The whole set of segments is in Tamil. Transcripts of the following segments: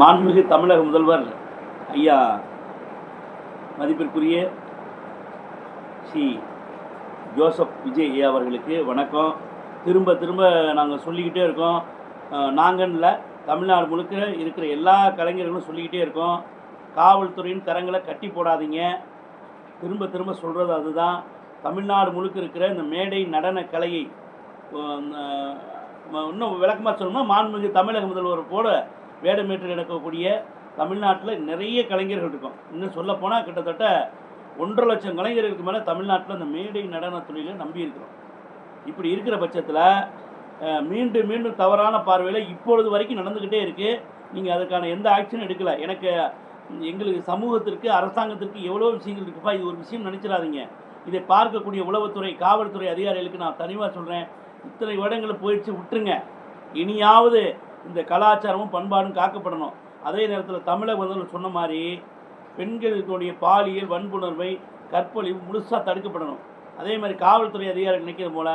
மாண்புமிகு தமிழக முதல்வர் ஐயா மதிப்பிற்குரிய ஸ்ரீ ஜோசப் விஜய் ஐயா அவர்களுக்கு வணக்கம். திரும்ப திரும்ப நாங்கள் சொல்லிக்கிட்டே இருக்கோம். நாங்கள்ல தமிழ்நாடு முழுக்க இருக்கிற எல்லா கலைஞர்களும் சொல்லிக்கிட்டே இருக்கோம். காவல்துறையின் கரங்களை கட்டி போடாதீங்க. திரும்ப திரும்ப சொல்கிறது அதுதான். தமிழ்நாடு முழுக்க இருக்கிற இந்த மேடை நடன கலையை இன்னும் விளக்கமாக சொல்லணும்னா மாண்புமிகு தமிழக முதல்வர் போல வேடமேற்று நடக்கக்கூடிய தமிழ்நாட்டில் நிறைய கலைஞர்கள் இருக்கும். இன்னும் சொல்லப்போனால் கிட்டத்தட்ட 1.5 லட்சம் கலைஞர்களுக்கு மேலே தமிழ்நாட்டில் அந்த மேடை நடன தொழிலை நம்பி இருக்கிறோம். இப்படி இருக்கிற பட்சத்தில் மீண்டும் மீண்டும் தவறான பார்வையில் இப்பொழுது வரைக்கும் நடந்துக்கிட்டே இருக்குது. நீங்கள் அதுக்கான எந்த ஆக்ஷனும் எடுக்கலை. எங்களுக்கு சமூகத்திற்கு அரசாங்கத்திற்கு எவ்வளோ விஷயங்கள் இருக்குப்பா, இது ஒரு விஷயம் நினச்சிடாதீங்க. இதை பார்க்கக்கூடிய உளவுத்துறை காவல்துறை அதிகாரிகளுக்கு நான் தனிவாக சொல்கிறேன், இத்தனை வருடங்கள் போயிடுச்சு, விட்டுருங்க. இனியாவது இந்த கலாச்சாரமும் பண்பாடும் காக்கப்படணும். அதே நேரத்தில் தமிழக முதல்வர் சொன்ன மாதிரி பெண்களுடைய பாலியல் வன்புணர்வை கற்பழிவு முழுசாக தடுக்கப்படணும். அதே மாதிரி காவல்துறை அதிகாரிகள் நினைக்கிற போல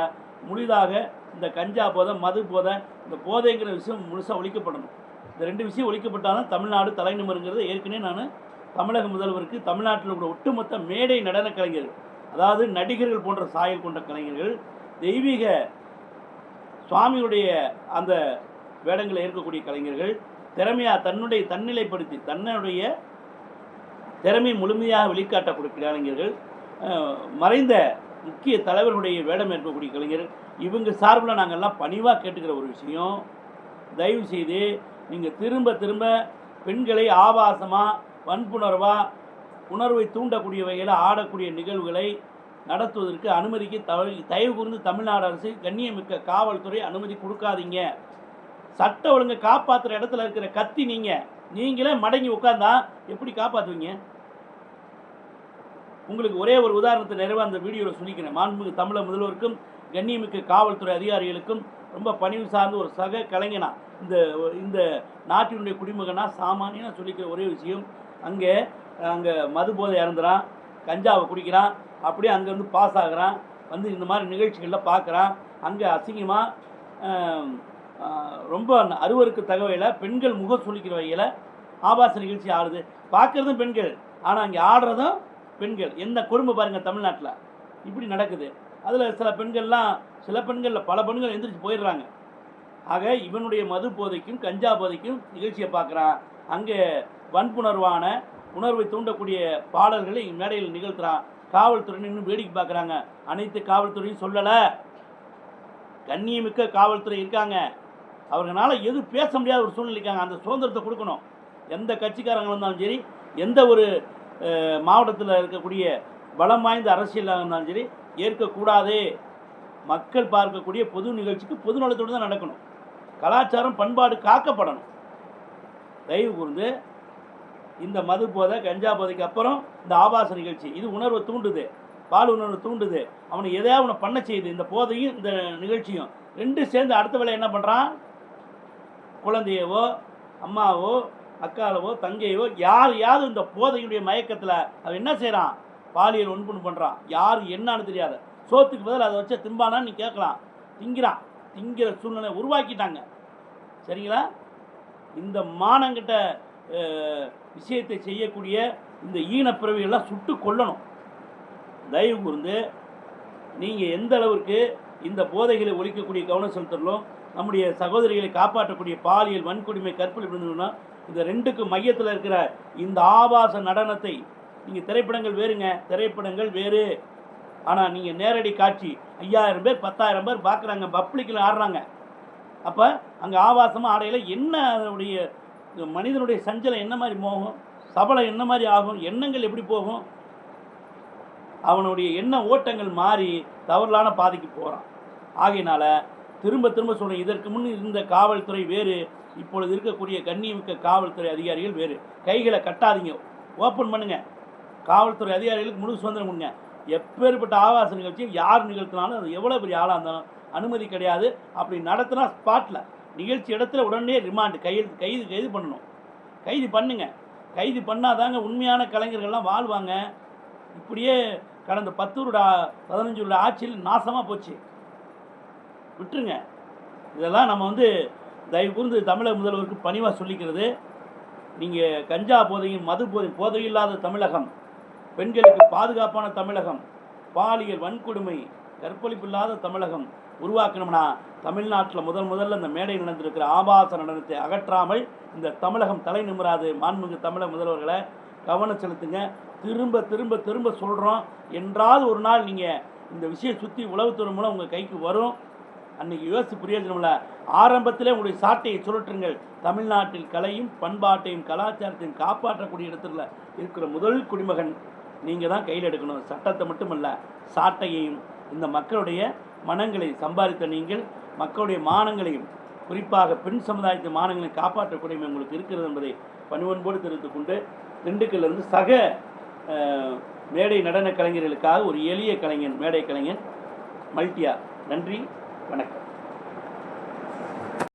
முழுதாக இந்த கஞ்சா போதை மது போதை இந்த போதைங்கிற விஷயம் முழுசாக ஒழிக்கப்படணும். இந்த 2 விஷயம் ஒழிக்கப்பட்டால் தான் தமிழ்நாடு தலை நிமிருங்கிறது. ஏற்கனவே நான் தமிழக முதல்வருக்கு தமிழ்நாட்டில் உள்ள ஒட்டுமொத்த மேடை நடன கலைஞர்கள், அதாவது நடிகர்கள் போன்ற சாயல் கொண்ட கலைஞர்கள், தெய்வீக சுவாமியுடைய அந்த வேடங்களை ஏற்கக்கூடிய கலைஞர்கள், தன்னிலைப்படுத்தி தன்னுடைய திறமை முழுமையாக வெளிக்காட்டக்கூடிய கலைஞர்கள், மறைந்த முக்கிய தலைவர்களுடைய வேடம் ஏற்கக்கூடிய கலைஞர்கள், இவங்க சார்பில் நாங்கள்லாம் பணிவாக கேட்டுக்கிற ஒரு விஷயம், தயவு செய்து நீங்கள் திரும்ப திரும்ப பெண்களை ஆபாசமாக வன்புணர்வாக உணர்வை தூண்டக்கூடிய வகையில் ஆடக்கூடிய நிகழ்வுகளை நடத்துவதற்கு அனுமதிக்கு தயவு கூர்ந்து தமிழ்நாடு அரசு கண்ணியமிக்க காவல்துறை அனுமதி கொடுக்காதீங்க. சட்ட ஒழுங்கை காப்பாற்றுற இடத்துல இருக்கிற கத்தி நீங்களே மடங்கி உட்காந்தா எப்படி காப்பாற்றுவீங்க? உங்களுக்கு ஒரே ஒரு உதாரணத்தை நிறைவாக அந்த வீடியோவில் சொல்லிக்கிறேன். மாண்புமிகு தமிழக முதல்வருக்கும் கண்ணியமிக்க காவல்துறை அதிகாரிகளுக்கும் ரொம்ப பணிவு சார்ந்த ஒரு சக கலைஞனா, இந்த நாட்டினுடைய குடிமகனா, சாமானியனா சொல்லிக்கிற ஒரே விஷயம், அங்கே மது போதை இறந்துறான், கஞ்சாவை குடிக்கிறான், அப்படியே அங்கேருந்து பாஸ் ஆகிறான், வந்து இந்த மாதிரி நிகழ்ச்சிகளில் பார்க்குறான், அங்கே அசிங்கமாக ரொம்ப அருவருக்கு தகவலில் பெண்கள் முகம் சொல்லிக்கிற வகையில் ஆபாச நிகழ்ச்சி ஆடுது. பார்க்குறதும் பெண்கள், ஆனால் அங்கே ஆடுறதும் பெண்கள். எந்த கொடுமை பாருங்கள் தமிழ்நாட்டில் இப்படி நடக்குது. அதில் சில பெண்களில் பல பெண்கள் எந்திரிச்சு போயிடுறாங்க. ஆக இவனுடைய மது போதைக்கும் கஞ்சா போதைக்கும் நிகழ்ச்சியை பார்க்குறான், அங்கே வன்புணர்வான உணர்வை தூண்டக்கூடிய பாடல்களை மேடையில் நிகழ்த்துறான். காவல்துறை இன்னும் வேடிக்கை பார்க்குறாங்க. அனைத்து காவல்துறையும் சொல்லலை, கண்ணியமிக்க காவல்துறை இருக்காங்க, அவர்களால் எதுவும் பேச முடியாத ஒரு சூழ்நிலை இருக்காங்க. அந்த சுதந்திரத்தை கொடுக்கணும். எந்த கட்சிக்காரங்க இருந்தாலும் சரி, எந்த ஒரு மாவட்டத்தில் இருக்கக்கூடிய பலம் வாய்ந்த அரசியலாக இருந்தாலும் சரி, ஏற்கக்கூடாது. மக்கள் பார்க்கக்கூடிய பொது நிகழ்ச்சிக்கு பொது நலத்தோடு தான் நடக்கணும். கலாச்சாரம் பண்பாடு காக்கப்படணும். தயவு கூர்ந்து இந்த மது போதை கஞ்சா போதைக்கு அப்புறம் இந்த ஆபாச நிகழ்ச்சி, இது உணர்வை தூண்டுது, பால் உணர்வை தூண்டுது, அவனை எதையாவது அவனை பண்ண செய்யுது. இந்த போதையும் இந்த நிகழ்ச்சியும் 2 சேர்ந்து அடுத்த வேலை என்ன பண்ணுறான்? குழந்தையவோ அம்மாவோ அக்காலவோ தங்கையோ யாரையாவது இந்த போதையுடைய மயக்கத்தில் அவன் என்ன செய்கிறான்? பாலியல் வன்புணர்வு பண்ணுறான். யார் என்னன்னு தெரியாத சோத்துக்கு பதில் அதை வச்சு திம்பானான்னு நீ கேட்கலாம். திங்கிற சூழ்நிலை உருவாக்கிட்டாங்க. சரிங்களா? இந்த மானங்கிட்ட விஷயத்தை செய்யக்கூடிய இந்த ஈனப்பிறவிகள்லாம் சுட்டு கொல்லணும். தயவு கூர்ந்து நீங்கள் எந்த அளவிற்கு இந்த போதைகளை ஒழிக்கக்கூடிய கவனம் செலுத்தணும், நம்முடைய சகோதரிகளை காப்பாற்றக்கூடிய பாலியல் வன்கொடுமை கற்பழிப்பு இருந்ததுன்னா, இந்த 2க்கு மையத்தில் இருக்கிற இந்த ஆபாச நடனத்தை நீங்கள் திரைப்படங்கள் வேறுங்க, திரைப்படங்கள் வேறு. ஆனால் நீங்கள் நேரடி காட்சி 5000 பேர் 10,000 பேர் பார்க்குறாங்க, பப்ளிக்கில் ஆடுறாங்க. அப்போ அங்கே ஆபாசமாக ஆடையில் என்ன அதனுடைய மனிதனுடைய சஞ்சலம் என்ன மாதிரி போகும், சபலம் என்ன மாதிரி ஆகும், எண்ணங்கள் எப்படி போகும்? அவனுடைய எண்ண ஓட்டங்கள் மாறி தவறான பாதைக்கு போகிறான். ஆகையினால திரும்ப திரும்ப சொல்கிறேன், இதற்கு முன் இருந்த காவல்துறை வேறு, இப்பொழுது இருக்கக்கூடிய கண்ணியமிக்க காவல்துறை அதிகாரிகள் வேறு. கைகளை கட்டாதீங்க, ஓப்பன் பண்ணுங்க. காவல்துறை அதிகாரிகளுக்கு முழு சுதந்திரம் கொடுங்க. எப்பேற்பட்ட ஆபாச நிகழ்ச்சியும் யார் நிகழ்த்தினாலும் அது எவ்வளோ பெரிய ஆளாக இருந்தாலும் அனுமதி கிடையாது. அப்படி நடத்தினா ஸ்பாட்டில் நிகழ்ச்சி இடத்துல உடனே ரிமாண்டு கைது பண்ணணும். கைது பண்ணுங்க. கைது பண்ணாதாங்க உண்மையான கலைஞர்கள்லாம் வாழ்வாங்க. இப்படியே கடந்த 10-15 வருட ஆட்சியில் நாசமாக போச்சு. விட்டுருங்க. இதெல்லாம் நம்ம தயவு கூர்ந்து தமிழக முதல்வருக்கு பணிவாக சொல்லிக்கிறது. நீங்கள் கஞ்சா போதையும் மது போதையில்லாத தமிழகம், பெண்களுக்கு பாதுகாப்பான தமிழகம், பாலியல் வன்கொடுமை கற்பழிப்பு இல்லாத தமிழகம் உருவாக்கணும்னா தமிழ்நாட்டில் முதல்ல இந்த மேடை நடந்திருக்கிற ஆபாச நடனத்தை அகற்றாமல் இந்த தமிழகம் தலை நிமிராது. மாண்புமிகு தமிழக முதல்வர்களை கவனம் செலுத்துங்க. திரும்ப திரும்ப திரும்ப சொல்கிறோம், என்றாவது ஒரு நாள் நீங்கள் இந்த விஷயம் சுற்றி உளவுத்துறை மூலம் உங்கள் கைக்கு வரும். அன்றைக்கி யோசித்து பிரயோஜனம் இல்லை. ஆரம்பத்திலே உங்களுடைய சாட்டையை சுழற்றுங்கள். தமிழ்நாட்டில் கலையும் பண்பாட்டையும் கலாச்சாரத்தையும் காப்பாற்றக்கூடிய இடத்துல இருக்கிற முதல் குடிமகன் நீங்கள் தான் கையில் எடுக்கணும். சட்டத்தை மட்டுமல்ல, சாட்டையையும். இந்த மக்களுடைய மனங்களை சம்பாதித்த நீங்கள் மக்களுடைய மானங்களையும், குறிப்பாக பெண் சமுதாயத்தின் மானங்களையும் காப்பாற்றக்கூடிய உங்களுக்கு இருக்கிறது என்பதை பணிவன்போடு தெரிவித்துக் கொண்டு, திண்டுக்கல்லிருந்து சக மேடை நடன கலைஞர்களுக்காக ஒரு எளிய கலைஞன், மேடை கலைஞன் மல்டியா. நன்றி, வணக்கம்.